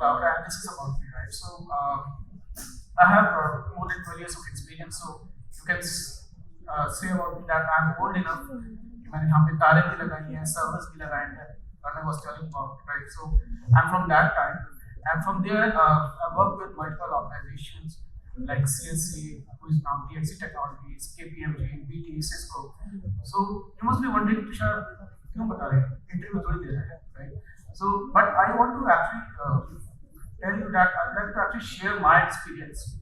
cloud, and this is about me, right? So I have more than 12 years of experience, so you can say about me that I'm old enough. मैंने यहाँ पे तारे भी लगाई हैं, servers भी लगाए हैं, and I was telling about, right? So I'm from that time, and from there I worked with multiple organizations like CSC, who is now DXC Technologies, KPMG, BT, Cisco. So you must be wondering, Tushar, क्यों बता रहे हैं? Interview थोड़ी दे रहे हैं, right? So, but I want to actually tell you that I'd like to actually share my experience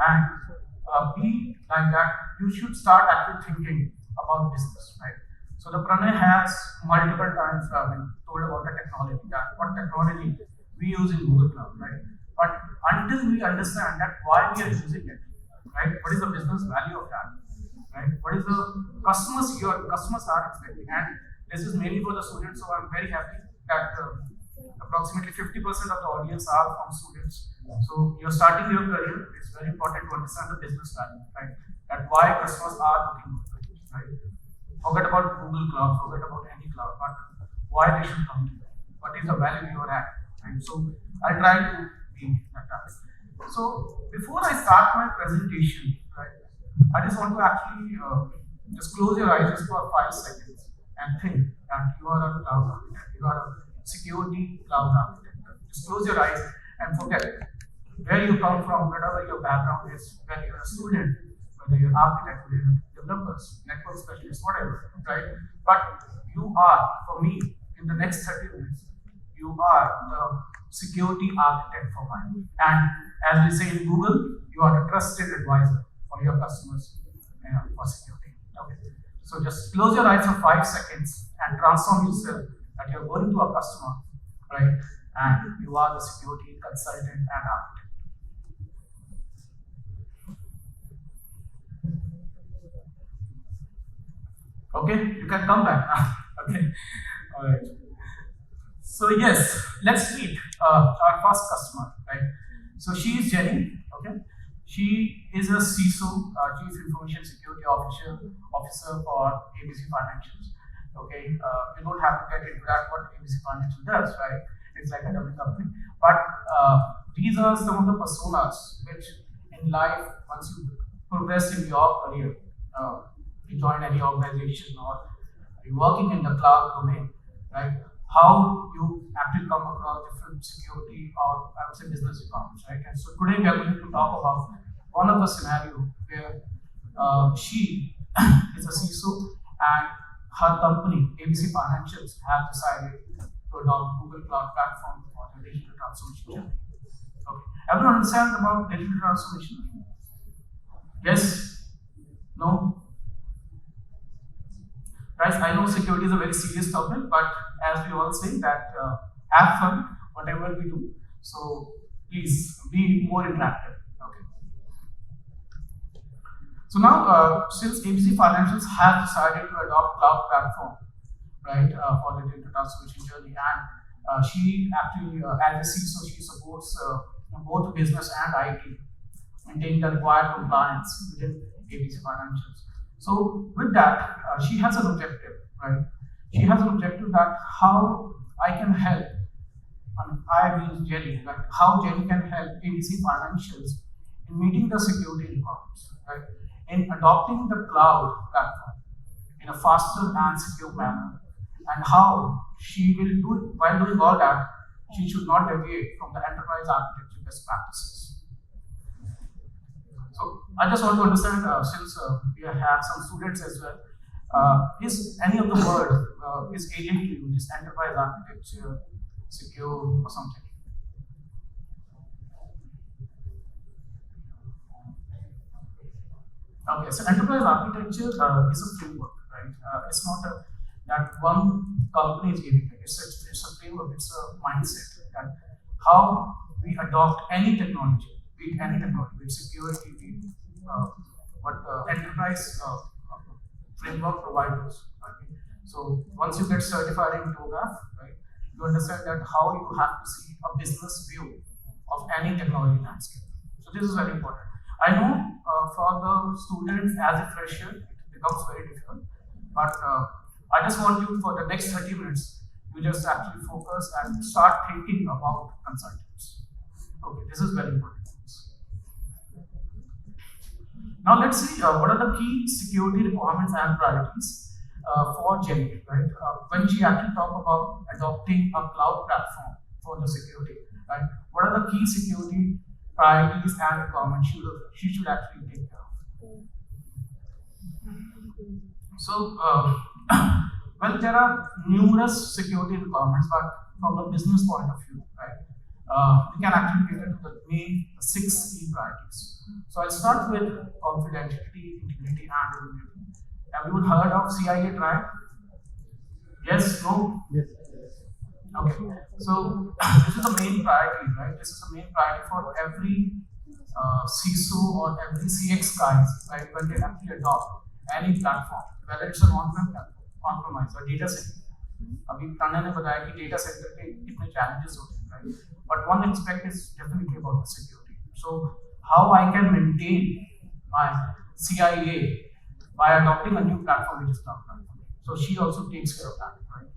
and be like that. You should start actually thinking about business, right? So the Pranay has multiple times told about the technology, that what technology we use in Google Cloud, right? But until we understand that why we are using it, right? What is the business value of that, right? What is the your customers are expecting, and this is mainly for the students. So I'm very happy that approximately 50% of the audience are from students. So you're starting your career. It's very important to understand the business value, right? That why customers are looking for it, right? Forget about Google Cloud, forget about any cloud, but why they should come to you? What is the value you are at? Right? So I try to be like that. So before I start my presentation, right, I just want to actually just close your eyes just for 5 seconds and think that you are a cloud architect, you are a security cloud architect. Just close your eyes and forget where you come from, whatever your background is, whether you're a student, whether you're an architect, whether you're developers, network specialists, whatever, right? But you are, for me, in the next 30 minutes, you are the security architect for mine. And as we say in Google, you are a trusted advisor for your customers for security. Okay. So just close your eyes for 5 seconds and transform yourself that you're going to a customer, right? And you are the security consultant and architect. Okay, you can come back now. Okay, all right. So yes, let's meet our first customer, right? So she is Jenny. Okay, she is a CISO, Chief Information Security Officer for ABC Financials. Okay, you don't have to get into that what ABC Financial does, right? It's like a double company. But these are some of the personas which in life, once you progress in your career, you join any organization or you're working in the cloud domain, right? How you actually come across different security or I would say business requirements, right? And so today we are going to talk about one of the scenario where she is a CISO and her company, ABC Financials, have decided to adopt Google Cloud Platform for the digital transformation journey. Okay. Everyone understand about digital transformation? Yes? No? Guys, I know security is a very serious topic, but as we all say that have fun, whatever we do. So please be more interactive. Okay. So now, since ABC Financials have decided to adopt cloud platform, right, for the digital transformation journey, and she actually, as a CISO, she supports both business and IT, maintaining the required compliance within ABC Financials. So with that, she has an objective, right? She has an objective that how I can help, I mean Jenny, like how Jenny can help ABC Financials in meeting the security requirements, right? In adopting the cloud platform in a faster and secure manner, and how she will do it. While doing all that, she should not deviate from the enterprise architecture best practices. So I just want to understand, since we have some students as well, is any of the word is alien to you, this enterprise architecture, secure or something? Okay, so enterprise architecture is a framework, right? It's not that one company is giving it. It's a framework, it's a mindset that how we adopt any technology, be it any technology, be it security, be it what enterprise framework providers. Okay? So once you get certified in TOGAF, right, you understand that how you have to see a business view of any technology landscape. So this is very important. I know for the students as a fresher, it becomes very difficult, but I just want you for the next 30 minutes, you just actually focus and start thinking about consultants. Okay, this is very important. Now let's see what are the key security requirements and priorities for Jenny, right? When she actually talk about adopting a cloud platform for the security, right? What are the key security priorities and requirements she should actually take care of? So, well, there are numerous security requirements, but from the business point of view, right, we can actually cater to the main six key priorities. So, I'll start with confidentiality, integrity, and availability. Everyone heard of CIA triad? Yes, no? Yes. Okay. So, this is the main priority, right? This is the main priority for every CISO or every CX guys, right? When they actually adopt any platform, whether it's an on-prem platform, on-premise or data center. अभी प्रणय ने बताया कि data center के कितने challenges होते हैं, right? But one aspect is definitely about the security. So how I can maintain my CIA by adopting a new platform which is cloud platform. So she also takes care of that, right?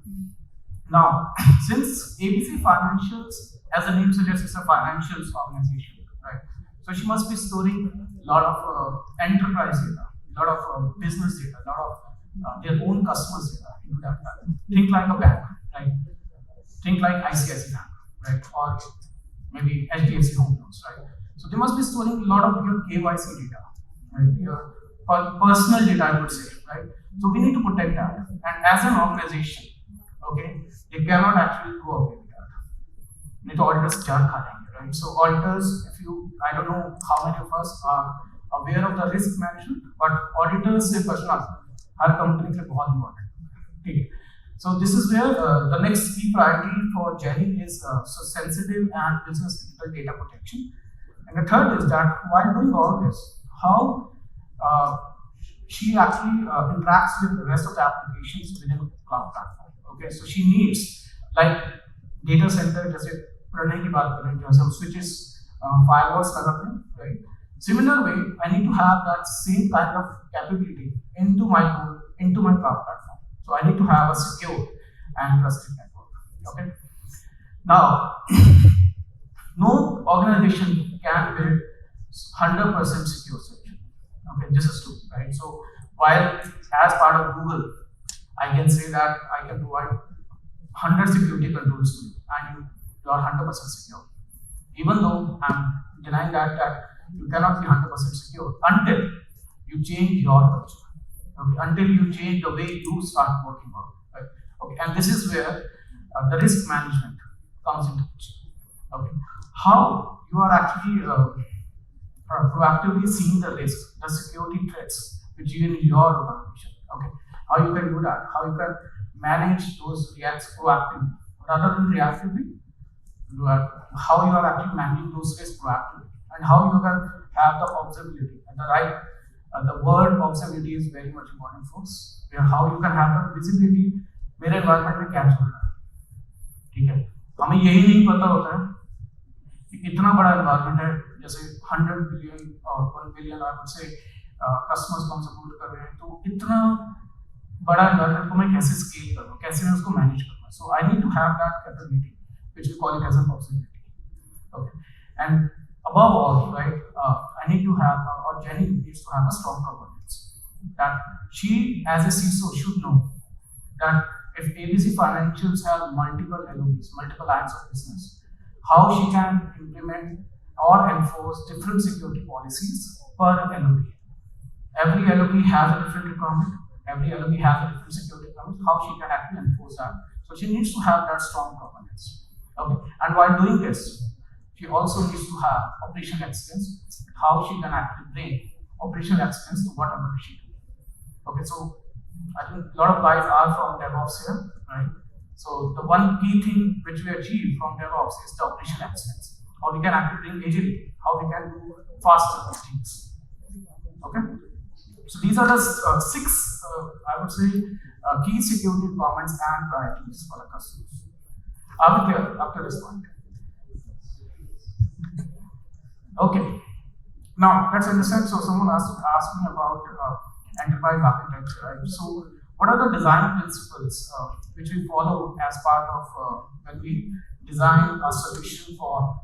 Now, since ABC Financials, as the name suggests, is a financials organization, right? So she must be storing a lot of enterprise data, a lot of business data, a lot of their own customers data into that platform. Think like a bank, right? Think like ICICI Bank, right? Or maybe HDFC Home Loans, right? So they must be storing a lot of your KYC data, right? Your personal data, I would say, right? So we need to protect that. And as an organization, okay, they cannot actually go away with that. Need to auditors jar kha lenge, right? So auditors, if you, I don't know how many of us are aware of the risk management, but auditors se bachna har company ke liye bahut important है, ठीक है? So this is where the next key priority for Jenny is so sensitive and business critical data protection. And the third is that while doing all this, how she actually interacts with the rest of the applications within a cloud platform. Okay, so she needs like data center, जैसे पढ़ने की बात करें, जैसे हम switches, firewalls लगाते हैं, right? Similar way, I need to have that same kind of capability into my code, into my cloud platform. So I need to have a secure and trusted network. Okay. Now, no organization can build 100% secure solution. Okay, this is true, right? So while as part of Google, I can say that I can provide 100 security controls to you, and you are 100% secure. Even though I'm denying that you cannot be 100% secure until you change your culture. Okay, until you change the way you start working on it, right? Okay, and this is where the risk management comes into picture. Okay, how you are actually proactively seeing the risk, the security threats which you in your organization. Okay, how you can do that, how you can manage those reacts proactively rather than reactively. How you are actually managing those risks proactively, and how you can have the observability and the right. The word observability is very much important for us. Where how you can have the visibility, मेरे environment में क्या चल रहा है, ठीक है? हमें यही नहीं पता होता है कि इतना बड़ा environment है, जैसे 100 billion और 1 billion I would say customers को हम support कर रहे हैं, तो इतना बड़ा environment को मैं कैसे scale करूँ, कैसे मैं उसको manage करूँ? So I need to have that capability, which we call it as an observability. Okay, and above all, right, I need to have, or Jenny needs to have a strong governance. That she, as a CISO, should know that if ABC Financials have multiple LOBs, multiple lines of business, how she can implement or enforce different security policies per LOB. Every LOB has a different requirement. Every LOB has a different security requirement. How she can actually enforce that? So she needs to have that strong governance. Okay, and while doing this, she also needs to have operational excellence, how she can actually bring operational excellence to whatever she does. Okay, so I think a lot of guys are from DevOps here, right? So the one key thing which we achieve from DevOps is the operational excellence. How we can actually bring agility, how we can do faster things. Okay, so these are the six, I would say, key security requirements and priorities for the customers. Are we clear after this point? Okay, now let's understand. So someone asked me about enterprise architecture, right? So what are the design principles which we follow as part of when we design a solution for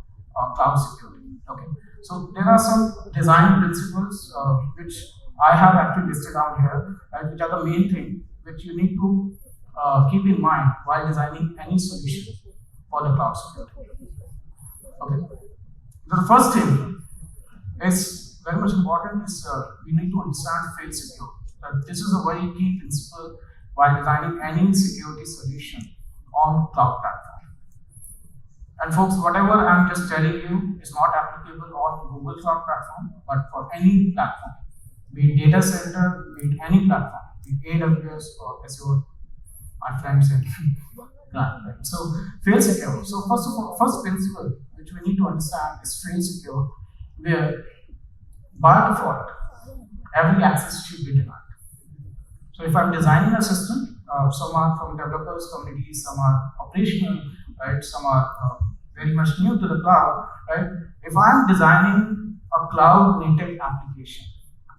cloud security. Okay, so there are some design principles which I have actually listed down here, right, which are the main thing which you need to keep in mind while designing any solution for the cloud security. Okay, the first thing is very much important is we need to understand fail secure. This is a very key principle while designing any security solution on cloud platform. And folks, whatever I'm just telling you is not applicable on Google Cloud platform, but for any platform, be it data center, be it any platform, be it AWS or Azure, my friends and right. So fail secure. So first of all, first principle which we need to understand is fail secure, where by default every access should be denied. So if I'm designing a system, some are from developers community, some are operational, right? Some are very much new to the cloud, right? If I'm designing a cloud native application,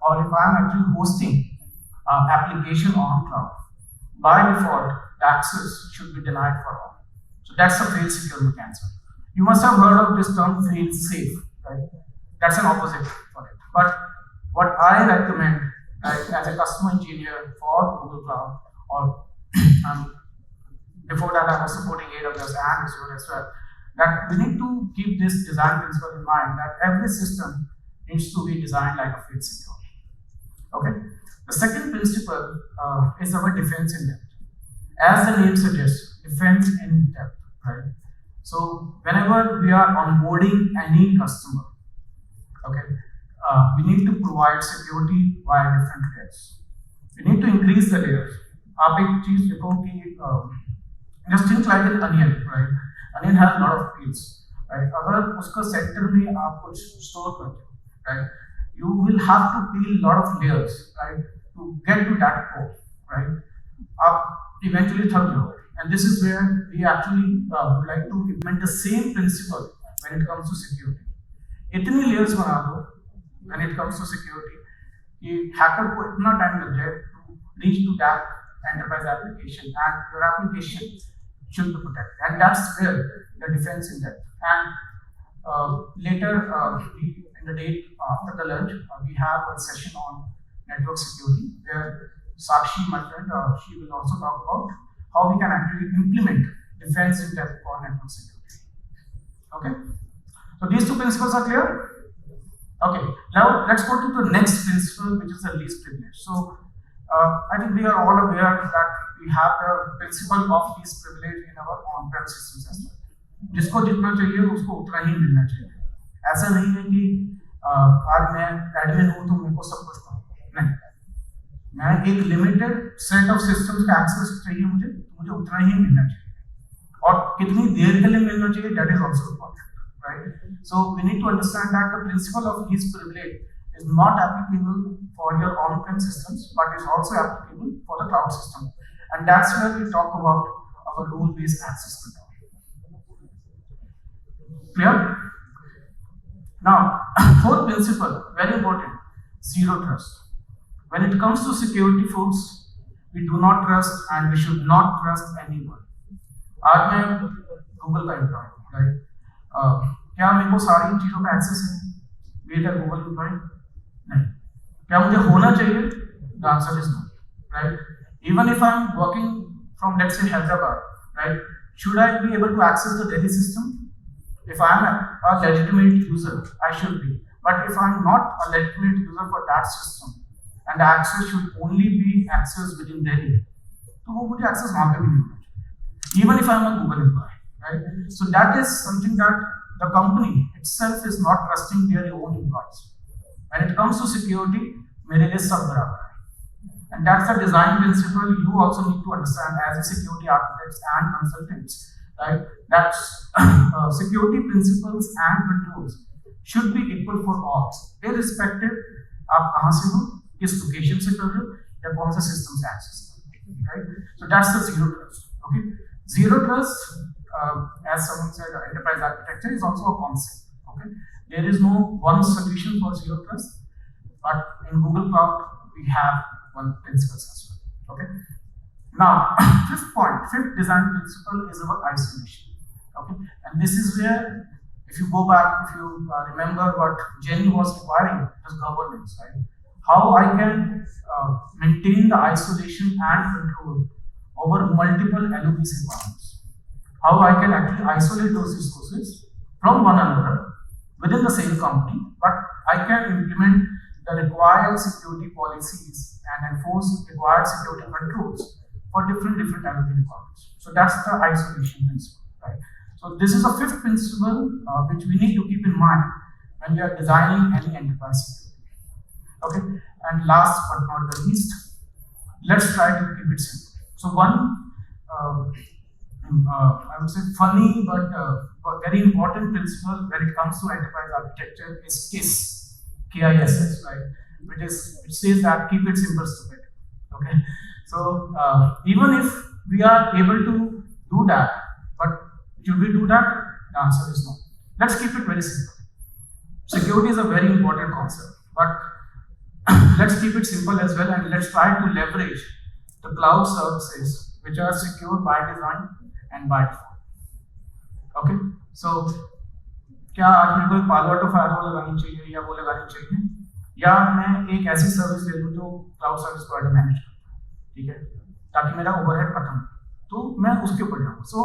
or if I'm actually hosting application on cloud, by default, the access should be denied for all. So that's a fail secure mechanism. You must have heard of this term fail safe, right? That's an opposite for it. But what I recommend, right, as a customer engineer for Google Cloud, or before that I was supporting AWS and Azure as well, that we need to keep this design principle in mind that every system needs to be designed like a fail secure. Okay. The second principle is our defense in depth. As the name suggests, defense in depth, right? So whenever we are onboarding any customer, okay, we need to provide security via different layers. We need to increase the layers. आप एक चीज देखो कि just think like an onion, right? Onion has a lot of peels, right? अगर उसका center में आप कुछ store करते हो, right? You will have to peel a lot of layers, right, to get to that core, right? आप eventually थक जाओगे. And this is where we actually would like to implement the same principle when it comes to security. इतनी layers बना दो when it comes to security कि hacker को इतना time लग जाए to reach to that enterprise application, and your application should be protected. And that's where the defense is there. And later in the day after the lunch, we have a session on network security where Sakshi, my friend, she will also talk about how we can actually implement defense in depth for network security. Okay, so these two principles are clear. Okay, now let's go to the next principle, which is the least privilege. So I think we are all aware that we have the principle of least privilege in our on-prem systems as well. जिसको जितना चाहिए उसको उतना ही मिलना चाहिए. ऐसा नहीं है कि आज मैं एडमिन हूँ तो मेरे को सब कुछ नहीं. मैं एक लिमिटेड सेट ऑफ सिस्टम्स का एक्सेस चाहिए मुझे उतना ही मिलना चाहिए. और कितनी देर के लिए मिलना चाहिए, that is also important, right? So we need to understand that the principle of least privilege is not applicable for your on-prem systems, but is also applicable for the cloud system. And that's where we talk about our role-based access control. Clear? Now, fourth principle, very important, zero trust. When it comes to security, folks, we do not trust and we should not trust anyone. आज मैं Google का employ हूँ, right? क्या मेरे को सारी चीज़ों का एक्सेस है? Be it a Google employee? नहीं. क्या मुझे होना चाहिए? The answer is no, right? Even if I'm working from, let's say, Hyderabad, right? Should I be able to access the Delhi system? If I'm a legitimate user, I should be. But if I'm not a legitimate user for that system, and the access should only be accessed within Delhi, तो वो मुझे access वहाँ पे भी नहीं होना चाहिए. Even if I'm a Google employee, right? So that is something that the company itself is not trusting their own employees. When it comes to security, मेरे लिए सब बराबर है. And that's the design principle you also need to understand as a security architects and consultants, right? That's security principles and controls should be equal for all, irrespective आप कहाँ से हो, किस location से कर रहे हो, या कौन सा system से access कर रहे हो, right? So that's the zero trust. Okay, zero trust, as someone said, enterprise architecture is also a concept. Okay, there is no one solution for zero trust, but in Google Cloud we have one principle as well. Okay, now fifth design principle is about isolation. Okay, and this is where if you go back, if you remember what Jenny was requiring, is governance, right? How I can maintain the isolation and control over multiple LOBs environments. How I can actually isolate those resources from one another within the same company, but I can implement the required security policies and enforce required security controls for different LOB requirements. So that's the isolation principle, right? So this is a fifth principle which we need to keep in mind when we are designing any enterprise security. Okay, and last but not the least, let's try to keep it simple. So one, I would say funny but very important principle when it comes to enterprise architecture is KISS, KISS, right? Which says that keep it simple, stupid. Okay, so even if we are able to do that, but should we do that? The answer is no. Let's keep it very simple. Security is a very important concept, but let's keep it simple as well, and let's try to leverage the cloud services which are secure by design and by default. Okay, so क्या आज मेरे को एक पालो auto firewall लगानी चाहिए या वो लगानी चाहिए, या मैं एक ऐसी सर्विस ले लूँ जो क्लाउड सर्विस प्रोवाइडर मैनेज करता है, ठीक है, ताकि मेरा ओवरहेड खत्म हो, तो मैं उसके ऊपर जाऊँ. So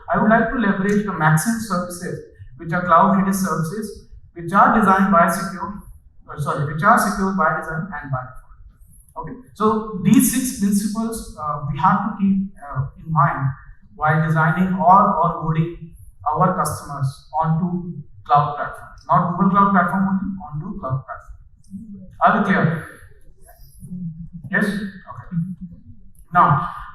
I would like to leverage the maximum services which are cloud native services which are designed by which are secure by design and by default. Okay, so these 6 principles we have to keep in mind while designing or onboarding our customers onto cloud platform, not Google Cloud Platform only, onto cloud platform. Are we clear? Yes. Okay. Now,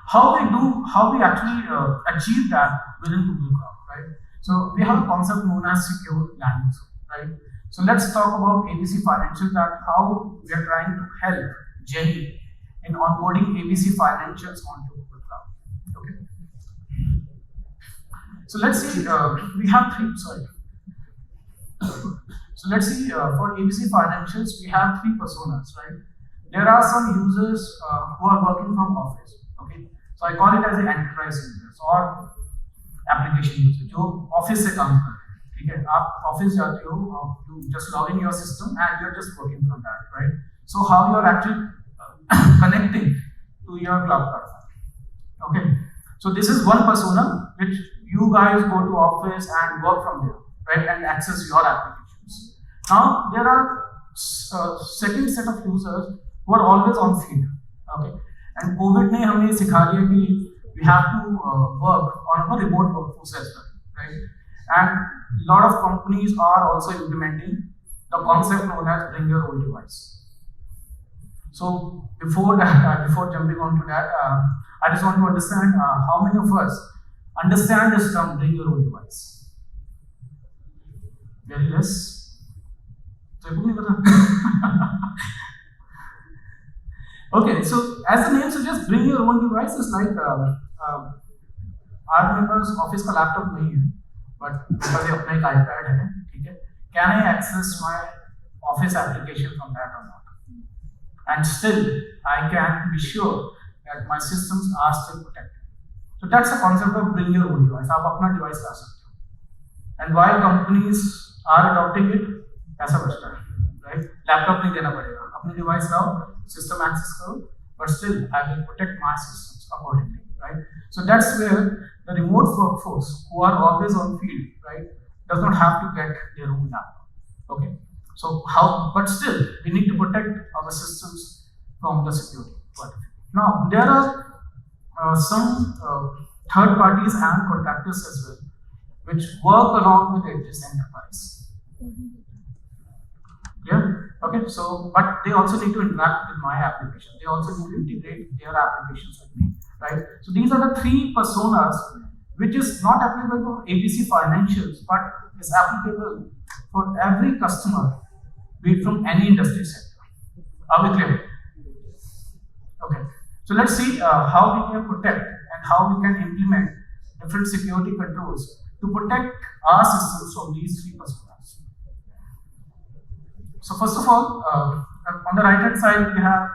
how we actually achieve that within Google Cloud, right? So we have a concept known as secure landing zone, right? So let's talk about ABC Financials, that how we are trying to help Jenny in onboarding ABC Financials onto Google Cloud. Okay. So let's see, we have three. So let's see, for ABC Financials, we have 3 personas, right? There are some users who are working from office. Okay. So I call it as an enterprise users or application user, जो office से काम कर रहे हैं, ठीक है, आप office जाते हो, you just log in your system and you're just working from that, right? So how you are actually connecting to your cloud platform. Okay, so this is one persona which you guys go to office and work from there, right, and access your applications. Now there are second set of users who are always on field. Okay, and COVID ने हमें सिखा दिया कि we have to work on a remote workforce as well, right? And a lot of companies are also implementing the concept known as bring your own device. So before jumping on to that, I just want to understand how many of us understand this term bring your own device? Very less. Okay, so as the name suggests, bring your own device is like our members office का laptop नहीं है, but मेरे अपना एक iPad है, ठीक है? Can I access my office application from that or not? And still, I can be sure that my systems are still protected. So that's the concept of bring your own device. आप अपना device ला सकते हो. And while companies are adopting it, ऐसा बचता है, right? Laptop नहीं देना पड़ेगा, अपनी device लाओ, system access करो, but still I will protect my systems accordingly, right? So that's where the remote workforce who are always on field, right, does not have to get their own laptop. Okay. So but still we need to protect our systems from the security point of view. Now there are some third parties and contractors as well, which work along with this enterprise. Yeah. Okay. So, but they also need to interact with my application. They also need to integrate their applications with me, right? So these are the 3 personas, which is not applicable for ABC Financials, but is applicable for every customer, be it from any industry sector. Are we clear? Okay. So let's see how we can protect and how we can implement different security controls to protect our systems from these 3 personas. So first of all, on the right hand side we have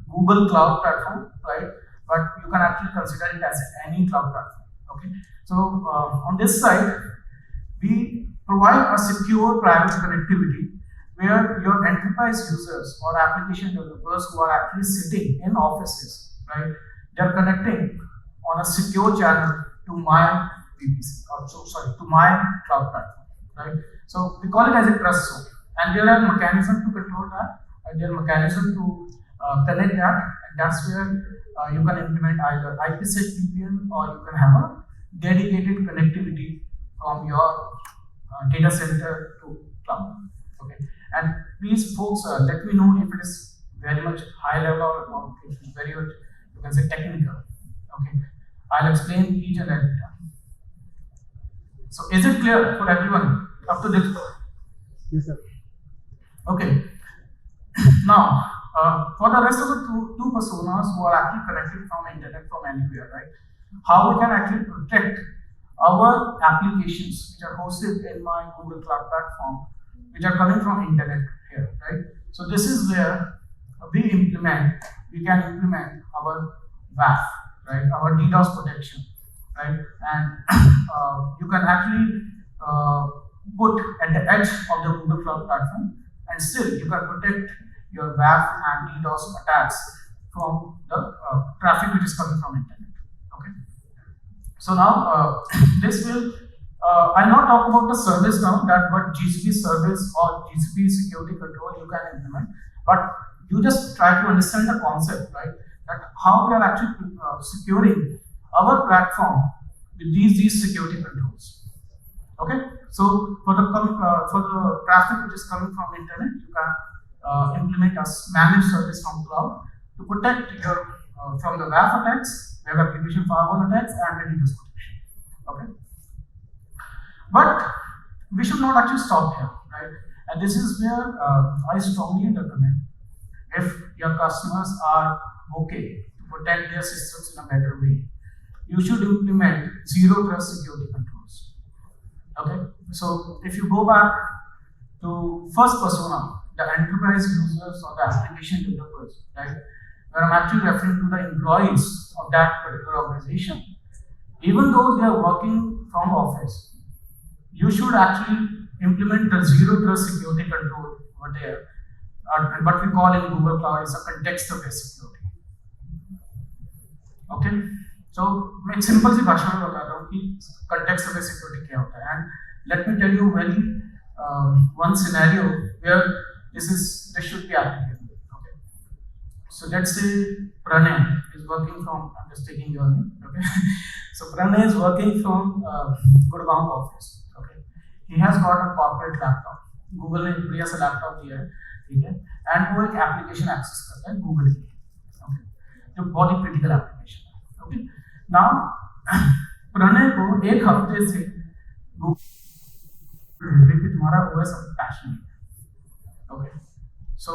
Google Cloud Platform, right? But you can actually consider it as any cloud platform. Okay. So on this side, we provide a secure private connectivity where your enterprise users or application developers who are actually sitting in offices, right, they are connecting on a secure channel to my VPC, or so sorry, to my cloud platform, right? So we call it as a trust zone, and there are mechanisms to control that, and there are mechanisms to connect that, and that's where you can implement either IPsec VPN or you can have a dedicated connectivity from your data center to cloud. Okay, and please, folks, let me know if it is very much high level or if it is very much, you can say, technical. Okay, I'll explain each and every time. So, is it clear for everyone up to this point? Yes, sir. Okay. Now, for the rest of the two personas who are actually connected from internet from anywhere, right? How we can actually protect our applications which are hosted in my Google Cloud platform, which are coming from internet here, right? So this is where we can implement our WAF, right? Our DDoS protection, right? And you can actually put at the edge of the Google Cloud platform, and still you can protect your WAF and DDoS attacks from the traffic which is coming from internet. Okay. So now this will I'll not talk about the service now, that what GCP service or GCP security control you can implement, but you just try to understand the concept, right? That how we are actually securing our platform with these security controls. Okay, so for the traffic which is coming from internet, you can implement a managed service from cloud to protect your from the WAF attacks, web application firewall attacks, and the DDoS protection. Okay, but we should not actually stop here, right? And this is where I strongly recommend, if your customers are okay to protect their systems in a better way, you should implement zero trust security controls. Okay, so if you go back to first persona, the enterprise users or the application developers, right, where I'm actually referring to the employees of that particular organization, even though they are working from office, you should actually implement the zero trust security control over there. And what we call in Google Cloud is a context-based security. Okay, so मैं एक simple सी भाषा में बताता हूँ कि context-based security क्या होता है. And let me tell you one scenario where this should be applicable. Okay, so let's say Pranay is working from, I'm just taking your name. Okay, so Pranay is working from Gurgaon office. Okay, he has got a corporate laptop. Google ने बढ़िया सा laptop दिया है, ठीक है, and वो एक application access करता है Google की, okay, जो बहुत ही critical application है. Okay, now प्रणय को एक हफ्ते से Google कि तुम्हारा OS पैशन है. Okay, so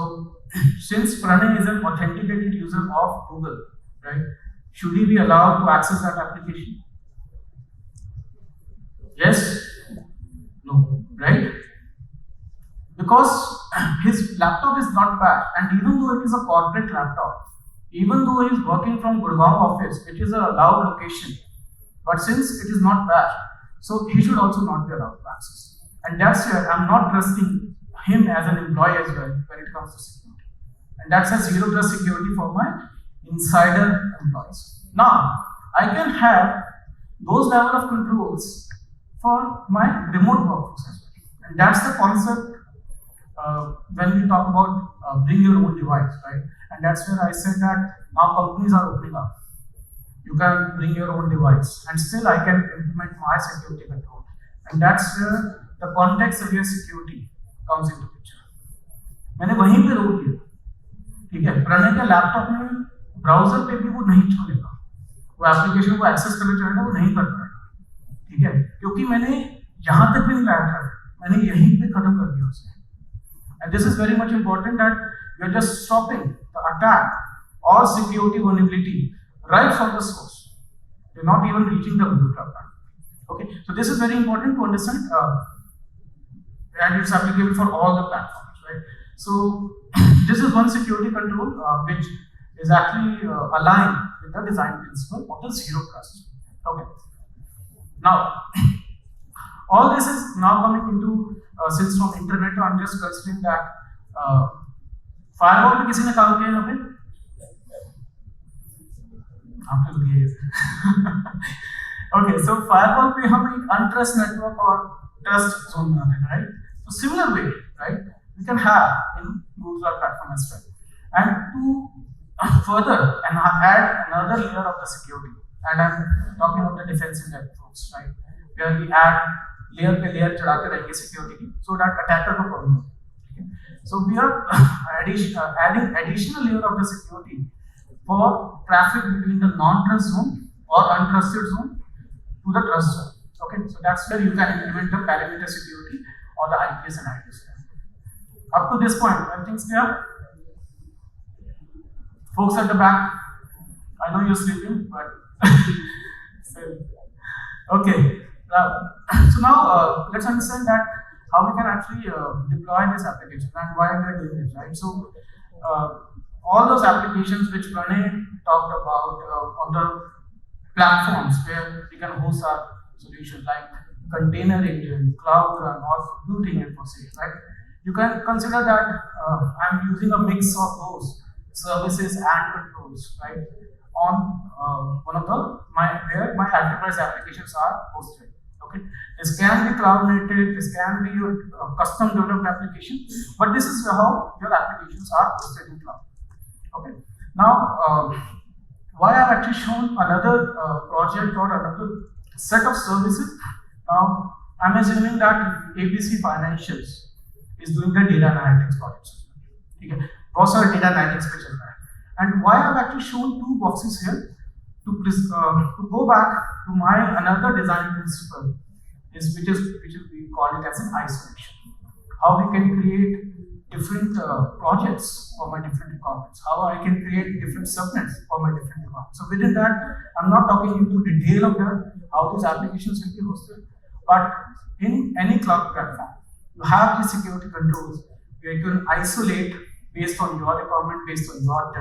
since Pranay is an authenticated user of Google, right, should he be allowed to access that application? Yes? No, right? Because his laptop is not bad, and even though it is a corporate laptop, even though he is working from Gurgaon office, it is a allowed location, but since it is not bad, so he should also not be allowed to access. And that's where I'm not trusting him as an employee as well when it comes to security. And that's a zero trust security for my insider employees. Now, I can have those level of controls for my remote workforce as well. And that's the concept when we talk about bring your own device, right? And that's where I said that now companies are opening up. You can bring your own device, and still I can implement my security control. And that's where the context-aware security comes into picture. मैंने वहीं पे रोक दिया, ठीक है. प्रणय के laptop में browser पे भी वो नहीं चलेगा, वो एप्लीकेशन को एक्सेस करना चाहेगा, वो नहीं कर पाएगा, ठीक है, क्योंकि मैंने यहाँ तक भी नहीं लाया था, मैंने यहीं पे खत्म कर दिया उसे. And this is very much important that you are just stopping the attack or security vulnerability right from the source. You're not even reaching the Google Cloud. Okay, so this is very important to understand, and it's applicable for all the platforms, right? So this is one security control which is actually aligned with the design principle of the zero trust. Okay. Now, All this is now coming into since from internet. I'm just considering that firewall पे किसी ने काम किया यहाँ पे? आपने तो किया Okay, so firewall पे हम एक untrust network और trust zone बनाते हैं, right? So similar way, right? We can have in Google Cloud Platform as well. And to further and add another layer of the security, and I'm talking about the defensive approach, right? Where we add layer पे layer चढ़ाते रहेंगे security की, so that attacker को problem हो. Okay? So we are adding additional layer of the security for traffic between the non-trust zone or untrusted zone to the trust zone. Okay, so that's where you can implement the perimeter security or the IPS and IPS. Up to this point, everything's clear? Folks at the back, I know you're sleeping, but okay. So now let's understand that how we can actually deploy this application and why we are doing this, right? So all those applications which Pranay talked about on the platforms where we can host our solutions like container engine, cloud run, or computing infosys, right? You can consider that I'm using a mix of those services and controls, right? On one of the where my enterprise applications are hosted. Okay, this can be cloud native, this can be a custom developed application, but this is how your applications are hosted in cloud. Okay, now why I've actually shown another project or another set of services. Now I'm assuming that ABC Financials is doing the data analytics project. Okay, also data analytics पे चल रहा है. And why I've actually shown two boxes here to go back to my another design principle is which is we call it as an isolation. How we can create different projects for my different requirements. How I can create different subnets for my different requirements. So within that, I'm not talking into detail of that how these applications will be hosted, but in any cloud platform, you have these security controls where you can isolate based on your requirement, based on your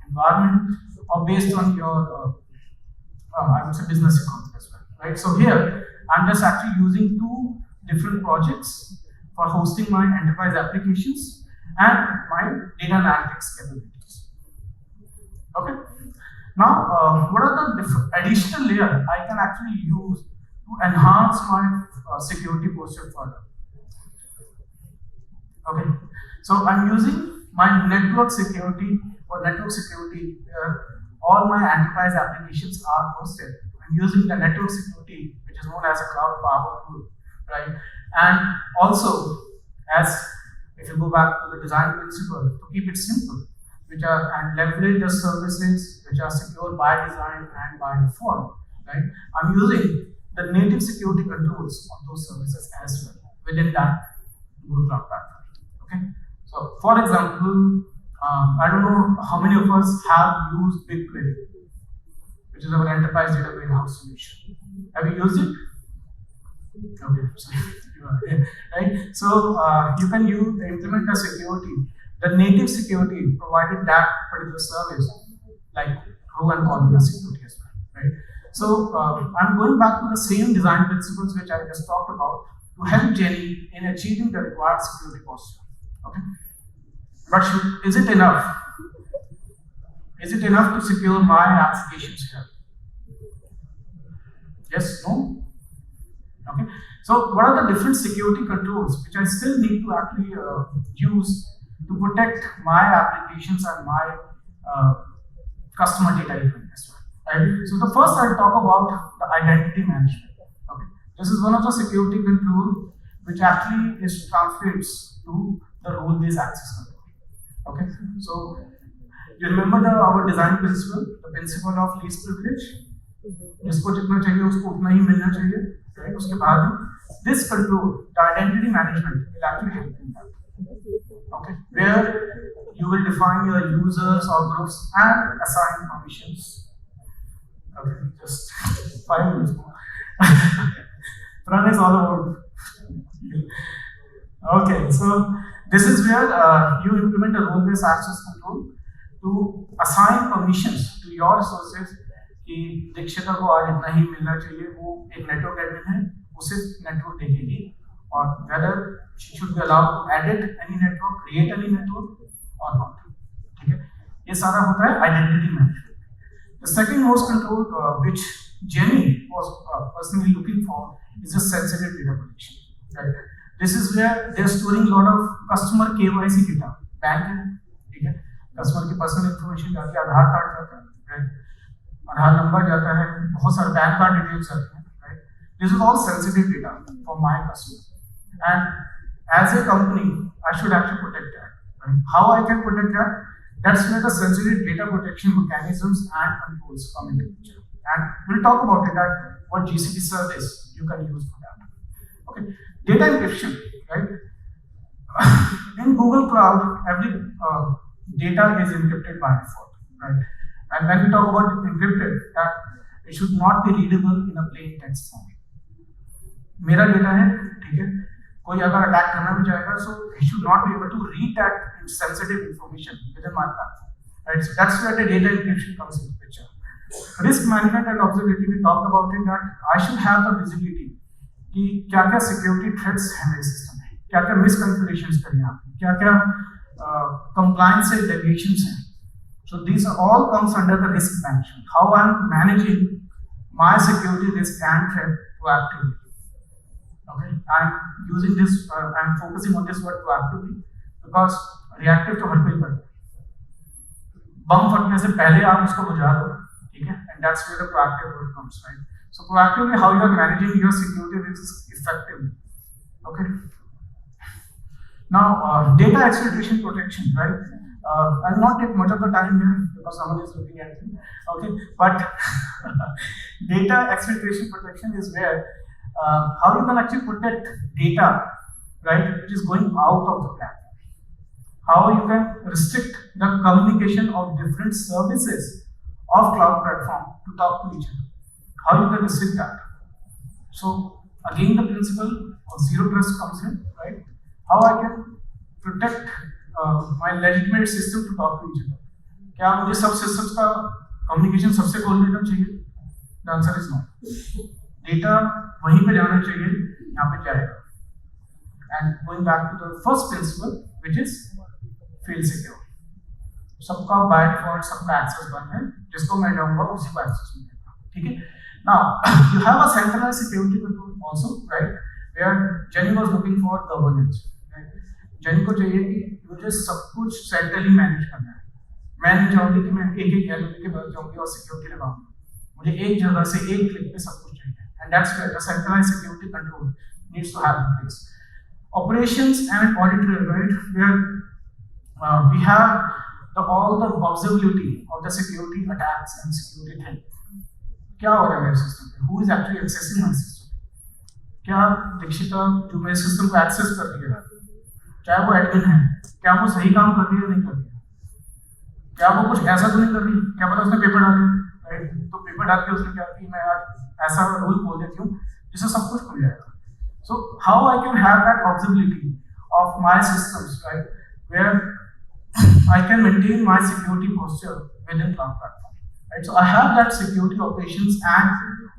environment, or based on your, I would say, business requirement as well, right? So here, I'm just actually using two different projects for hosting my enterprise applications and my data analytics capabilities. Okay. Now, what are the additional layer I can actually use to enhance my security posture further? Okay. So I'm using my network security where all my enterprise applications are hosted. I'm using the network security, which is known as a cloud firewall tool, right? And also, as if you go back to the design principle, to keep it simple, which are and leverage the services which are secure by design and by default, right? I'm using the native security controls on those services as well within that Google Cloud Platform. Okay. So, for example, I don't know how many of us have used BigQuery, which is our enterprise data warehouse solution. Have you used it? Okay, so you are there, right? So you can implement the security, the native security provided that particular service, like row and column security as well, right? So I'm going back to the same design principles which I just talked about to help Jenny in achieving the required security posture. Okay, but is it enough? Is it enough to secure my applications here? Yes, no? Okay, so what are the different security controls which I still need to actually use to protect my applications and my customer data even as well? Right? So the first I'll talk about the identity management. Okay, this is one of the security control which actually translates to the role-based access control. Okay, so you remember our design principle, the principle of least privilege. जिसको जितना चाहिए उसको उतना ही मिलना चाहिए, right? उसके बाद this control, the identity management, will actually help in that. Okay, where you will define your users or groups and assign permissions. Okay, just 5 minutes more. Run is all about. Okay, so this is where you implement a role-based access control to assign permissions to your resources. कि दीक्षिता को आज इतना ही मिलना चाहिए, वो एक network admin है उसे नेटवर्क देखेगी और whether she should be allowed to edit any network, create any network or not. ठीक है, ये सारा होता है identity management. The second most control which Jenny was personally looking for is a sensitive data protection. Right? This is where they are storing a lot of customer KYC data. Bank है, ठीक है, customer की personal information जाती है, आधार card जाता है, right, आधार number जाता है, बहुत सारे बैंक कार्ड डिटेल्स जाते हैं, right. This is all sensitive data for my customer and as a company I should actually protect that. How I can protect that? That's where the sensitive data protection mechanisms and controls come into picture. And we'll talk about it at what GCP service you can use for that. Okay, data encryption, right? In Google Cloud, every data is encrypted by default, right? And when we talk about encrypted, that it should not be readable in a plain text form. मेरा data है, ठीक है, कोई अगर attack करना भी चाहेगा, so he should not be able to read that sensitive information within my platform, right? So that's where the data encryption comes into picture. Risk management and observability, we talked about it, that I should have the visibility कि क्या क्या security threats हैं मेरे system में, क्या क्या मिसकॉन्फ़िगरेशंस करें आपने, क्या क्या कंप्लायंस से डेविएशंस हैं. So these are all comes under the risk management. How I am managing my security risk and threat proactively. Okay, I am using this. I am focusing on this word proactively because reactive तो हर कोई करता है. बम फटने से पहले आप उसको बुझा दो, ठीक है, and that's where the proactive word comes, right? So proactively, how you are managing your security risks effectively. Okay. Now, data exploitation protection, right? I'll not take much of the time here because someone is looking at me. Okay, but data exploitation protection is where how you can actually protect data, right, which is going out of the platform. How you can restrict the communication of different services of cloud platform to talk to each other. How you can restrict that? So again, the principle of zero trust comes in, right? How I can protect my legitimate system to talk to each other. क्या मुझे सब systems का communication सबसे खोल देना चाहिए? The answer is no. Data वहीं पे जाना चाहिए, यहाँ पे जाएगा. And going back to the first principle, which is field secure. सबका by default सबका access बंद है, जिसको मैं जाऊँगा उसी को access मिलेगा, ठीक है. Now you have a centralized security control also, right? Where Jenny was looking for governance, right? Jenny को चाहिए कि मुझे सब कुछ centrally manage करना है. मैं नहीं चाहूँगी कि मैं एक एलओपी के बाद जाऊँगी और सिक्योरिटी लगाऊँगी. मुझे एक जगह से एक क्लिक पे सब कुछ चाहिए. And that's where the centralized security control needs to have in place. Operations and audit trail, right? Where we have all the observability of the security attacks and security thing. क्या हो रहा है मेरे system पे? Who is actually accessing my system? क्या दीक्षिता जो मेरे system को एक्सेस कर रही है, चाहे वो एडमिन है, क्या वो सही काम कर रही है नहीं कर रही है? क्या वो कुछ ऐसा तो नहीं कर रही? क्या पता उसने पेपर डाले, राइट? तो पेपर डाल के उसने क्या कि मैं आज ऐसा रूल बोल देती हूँ जिससे सब कुछ खुल जाएगा. So how I can have that observability of my systems, right, where I can maintain my security posture within cloud platform, right? So I have that security operations and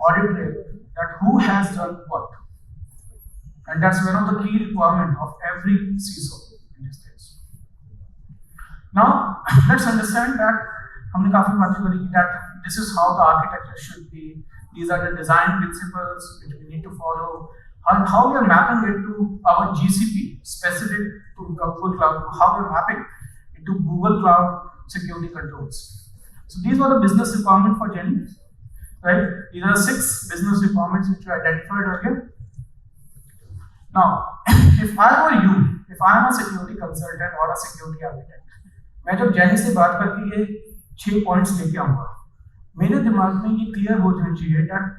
audit trail that who has done what, and that's one of the key requirement of every CISO in this case. Now let's understand that हमने काफी बातें करी that this is how the architecture should be. These are the design principles which we need to follow. And how we are mapping it to our GCP specific to Google Cloud, how we are mapping it to Google Cloud security controls. So these were the business requirements for Jenny, right? These are 6 business requirements which we identified earlier. Now, if I were you, if I am a security consultant or a security architect, मैं जब Jenny से बात करके ये 6 points लेके आऊँगा, मेरे दिमाग में ये क्लियर हो जाना चाहिए that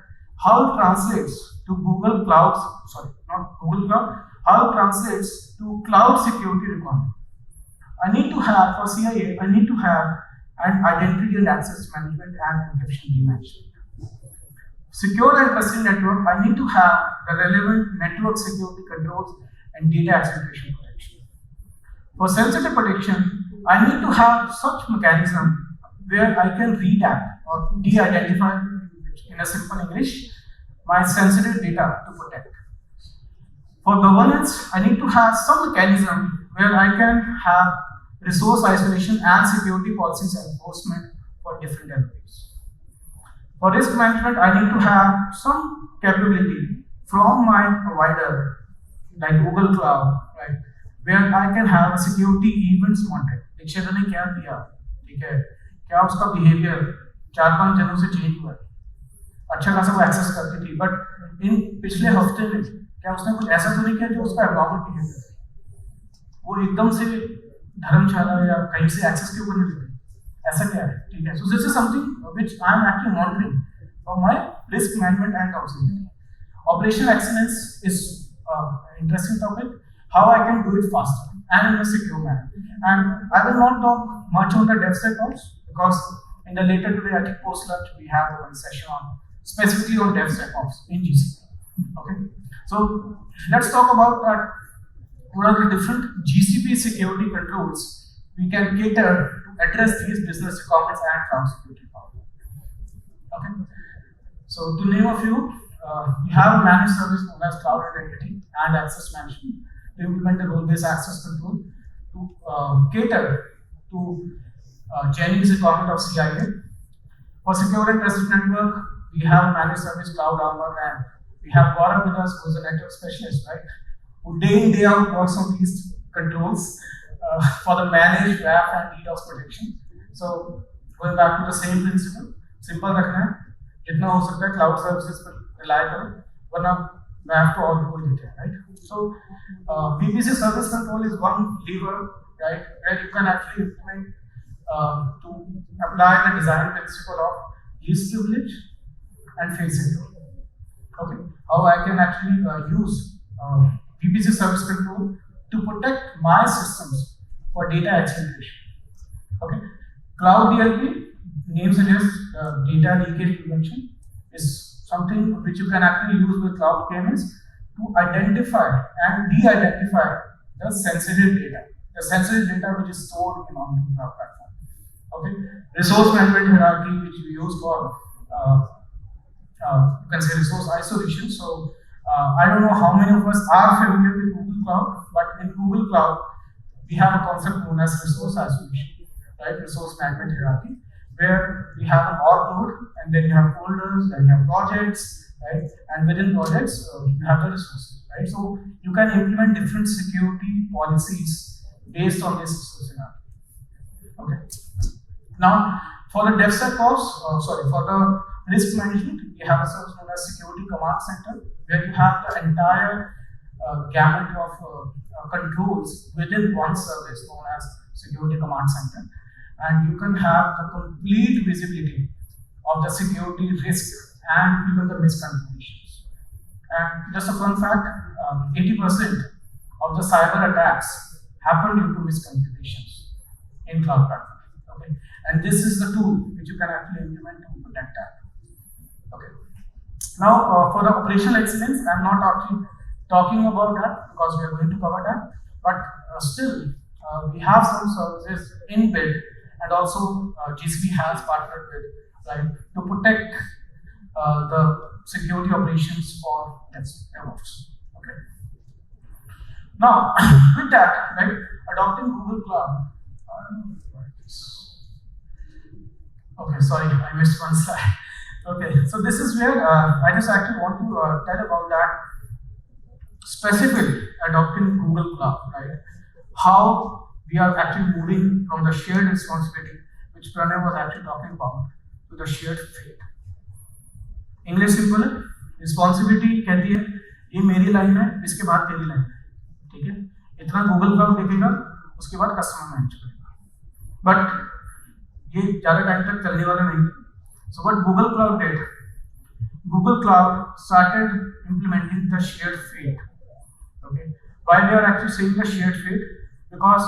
how it translates to Google Cloud, sorry, not Google Cloud, how it translates to cloud security requirement. I need to have, for CIA, I need to have an identity and access management and encryption management. Secure and trusted network, I need to have the relevant network security controls and data exploitation protection. For sensitive protection, I need to have such mechanism where I can redact or de-identify, in a simple English, my sensitive data to protect. For governance, I need to have some mechanism where I can have resource isolation and security policies enforcement for different entities. For risk management, I need to have some capability from my provider, like Google Cloud, right, where I can have a security events monitoring. Dixit ने क्या किया, ठीक है, क्या उसका behavior 4-5 जनों से change हुआ, अच्छा खासा वो access करती थी, but इन पिछले हफ्ते में क्या उसने कुछ ऐसा तो नहीं किया जो उसका abnormal behavior, वो एकदम से धर्मशाला या कहीं से access क्यों करने लगी, ऐसा क्या है, ठीक है. So this is something which I am actually monitoring for my risk management and accountability. Operational excellence is interesting topic. How I can do it faster and in a secure manner. And I will not talk much on the DevSecOps because in the later today, I think post lunch we have one session on specifically on DevSecOps in GCP. Okay, so let's talk about what are the different GCP security controls we can cater to address these business requirements and cloud security problems. Okay, so to name a few, we have a managed service known as Cloud Identity and Access Management to implement the role-based access control to cater to Chinese requirement of CIA. For secure and trusted network, we have managed service Cloud Armor, and we have Gaurav with us, who is a network specialist, right? Who day in day out works on these controls for the managed WAF and DDoS protection. So going back to the same principle, simple रखना है, जितना हो सकता है cloud services पर rely करो, वरना WAF तो और भी कोई देते हैं, right? So VPC service control is one lever, right, where you can actually implement to apply the design principle of least privilege and fail secure. Okay, how I can actually use VPC service control to protect my systems for data acceleration. Okay, Cloud DLP, name suggests data leakage prevention, is something which you can actually use with Cloud KMS to identify and de-identify the sensitive data which is stored in on the cloud platform. Okay, resource management hierarchy which we use for you can say resource isolation. So I don't know how many of us are familiar with Google Cloud, but in Google Cloud we have a concept known as resource isolation, right? Resource management hierarchy, where we have an org node, and then you have folders, then you have projects, right? And within projects, you have the resources, right? So you can implement different security policies based on this resource hierarchy. Okay. Now, for the DevSecOps, for the risk management, we have a service known as Security Command Center, where you have the entire gamut of controls within one service known as Security Command Center, and you can have the complete visibility of the security risk and even the misconfigurations. And just a fun fact, 80% of the cyber attacks happen due to misconfigurations in cloud platform. Okay, and this is the tool which you can actually implement to protect that. Okay. Now, for the operational excellence, I'm not actually talking about that because we are going to cover that, but still, we have some services inbuilt, and also GCP has partnered with, right, to protect the security operations for DevOps. Okay. Now, with that, right, adopting Google Cloud. Okay, sorry, I missed one slide. Okay, so this is where I just actually want to tell about that specifically adopting Google Cloud, right? How we are actually moving from the shared responsibility, which Pranay was actually talking about, to the shared fate. English simple है, responsibility कहती है ये मेरी line है, इसके बाद तेरी line है, ठीक है? इतना Google Cloud देखेगा, उसके बाद कस्टमर मैनेज करेगा. बट ये ज़्यादा टाइम तक चलने वाला नहीं. So what Google Cloud did, Google Cloud started implementing the shared fate. Okay, why we are actually saying the shared fate? Because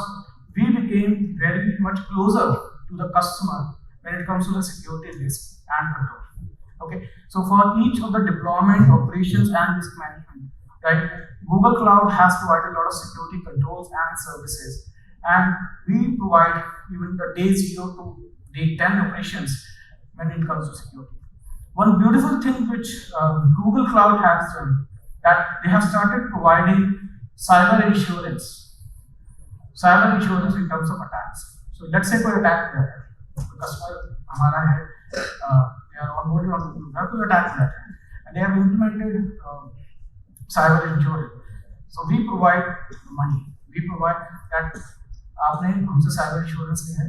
we became very much closer to the customer when it comes to the security risk and control. Okay, so for each of the deployment, operations, and risk management, right, Google Cloud has provided a lot of security controls and services, and we provide even the day 0 to day 10 operations when it comes to security. One beautiful thing which Google Cloud has done, that they have started providing cyber insurance. Cyber insurance in terms of attacks. So let's say कोई attack हुआ है, customer हमारा है, they are onboarded on Google Cloud, कोई attack हुआ है, and they have implemented cyber insurance. So we provide money. We provide that आपने हमसे cyber insurance लिया है.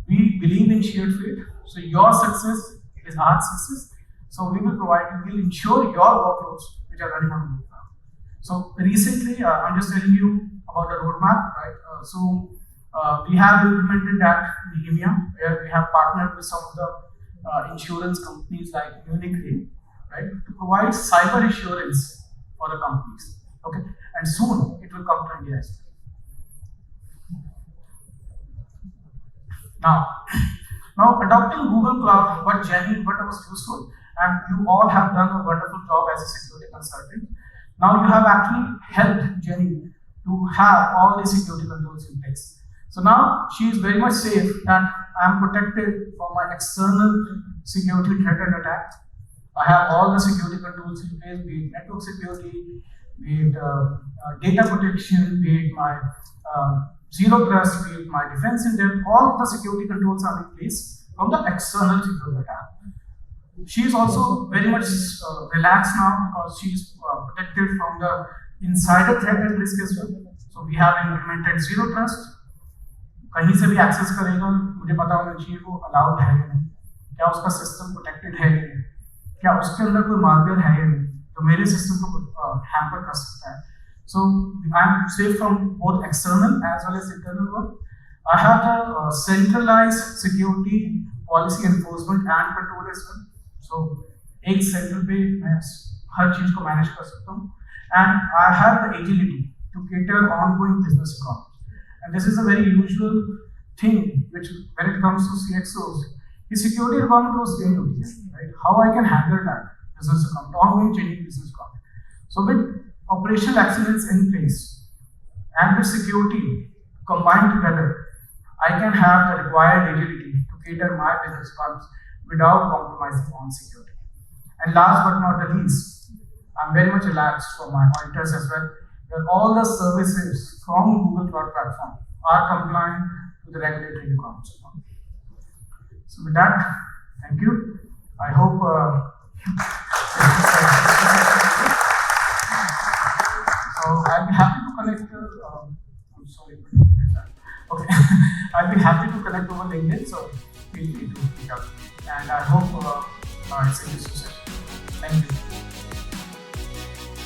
We believe in shared fate. So your success is our success. So we will provide, we will ensure your workloads which are running on Google Cloud. So recently, I'm just telling you about the roadmap, right? We have implemented that in EMEA, where we have partnered with some of the insurance companies like Munich Re, right, to provide cyber insurance for the companies. Okay, and soon it will come to India as well. Now adopting Google Cloud, what was useful, and you all have done a wonderful job as a security consultant. Now you have actually helped Jenny to have all the security controls in place. So now she is very much safe that I am protected from my external security threat and attack. I have all the security controls in place, be it network security, be it data protection, be it my zero trust, be it my defense in depth, all the security controls are in place from the external security attack. She is also very much relaxed now because she is protected from the insider threat and risk as well. So we have implemented zero trust. कहीं से भी access करेगा, मुझे पता होना चाहिए वो allowed है या नहीं, क्या उसका सिस्टम प्रोटेक्टेड है या नहीं, क्या उसके अंदर कोई मालवेयर है या नहीं, तो मेरे सिस्टम को हैम्पर कर सकता है. So I am safe from both external as well as internal work. I have the centralized security policy enforcement and control as well. So एक सेंटर पे मैं हर चीज को मैनेज कर सकता हूँ, and I have the agility to cater ongoing business requirements. And this is a very usual thing which when it comes to CXOs, the security requirement was changed over here, right? How I can handle that business requirement, ongoing changing business requirement. So with operational excellence in place and with security combined together, I can have the required agility to cater my business requirements without compromising on security. And last but not the least, I'm very much relaxed for my auditors as well, where all the services from Google Cloud Platform are compliant to the regulatory requirements. So with that, thank you. I hope so I'll be happy to connect. I'm sorry, okay. I'll be happy to connect over LinkedIn. So feel free to reach out, and I hope it's a useful session. Thank you.